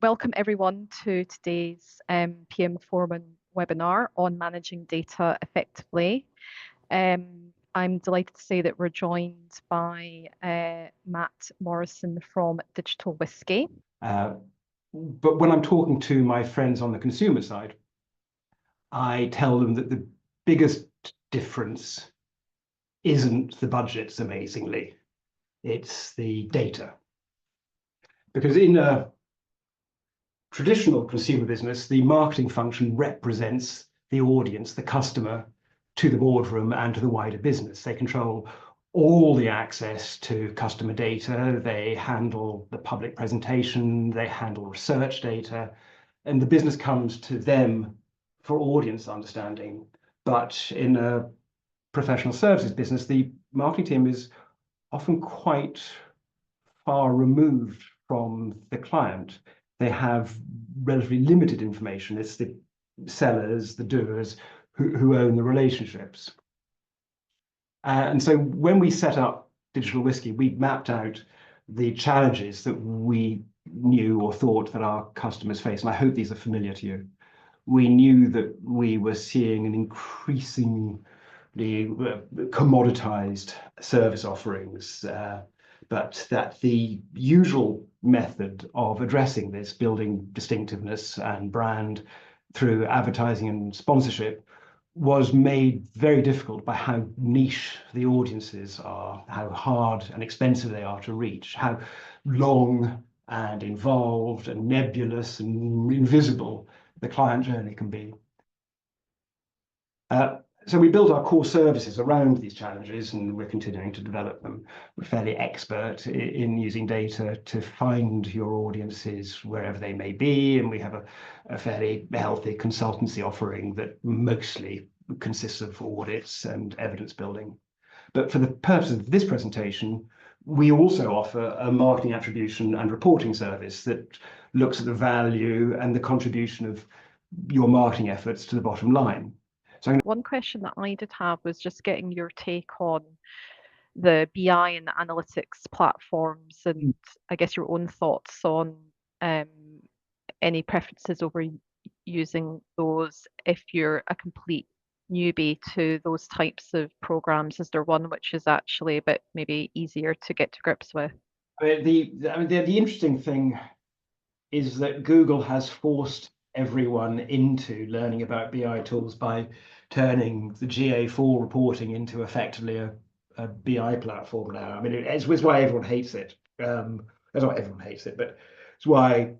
Welcome everyone to today's PM Foreman webinar on managing data effectively. I'm delighted to say that we're joined by Matt Morrison from Digital Whiskey. But when I'm talking to my friends on the consumer side, I tell them that the biggest difference isn't the budgets, amazingly. It's the data. Because in a traditional consumer business, the marketing function represents the audience, the customer, to the boardroom and to the wider business. They control all the access to customer data. They handle the public presentation. They handle research data. And the business comes to them for audience understanding. But in a professional services business, the marketing team is often quite far removed from the client. They have relatively limited information. It's the sellers, the doers, who own the relationships. And so when we set up Digital Whiskey, we mapped out the challenges that we knew or thought that our customers face. And I hope these are familiar to you. We knew that we were seeing an increasingly commoditized service offerings, but that the usual method of addressing this, building distinctiveness and brand through advertising and sponsorship, was made very difficult by how niche the audiences are, how hard and expensive they are to reach, how long and involved and nebulous and invisible the client journey can be. So we built our core services around these challenges, and we're continuing to develop them. We're fairly expert in using data to find your audiences wherever they may be, and we have a fairly healthy consultancy offering that mostly consists of audits and evidence building. But for the purpose of this presentation, we also offer a marketing attribution and reporting service that looks at the value and the contribution of your marketing efforts to the bottom line. So one question that I did have was just getting your take on the BI and the analytics platforms, and I guess your own thoughts on any preferences over using those if you're a complete newbie to those types of programs. Is there one which is actually a bit maybe easier to get to grips with? The interesting thing is that Google has forced everyone into learning about BI tools by turning the GA4 reporting into effectively a BI platform now. I mean, it's why everyone hates it. It's not everyone hates it, but it's why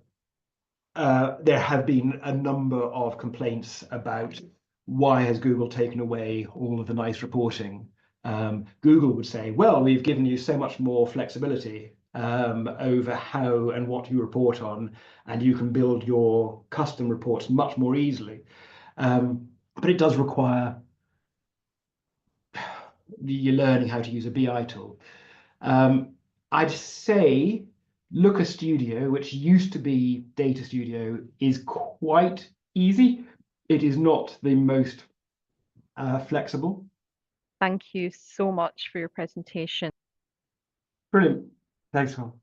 there have been a number of complaints about why has Google taken away all of the nice reporting. Google would say, well, we've given you so much more flexibility over how and what you report on, and you can build your custom reports much more easily. But it does require you learning how to use a BI tool. I'd say Looker Studio, which used to be Data Studio, is quite easy. It is not the most flexible. Thank you so much for your presentation. Brilliant. Thanks, Carl.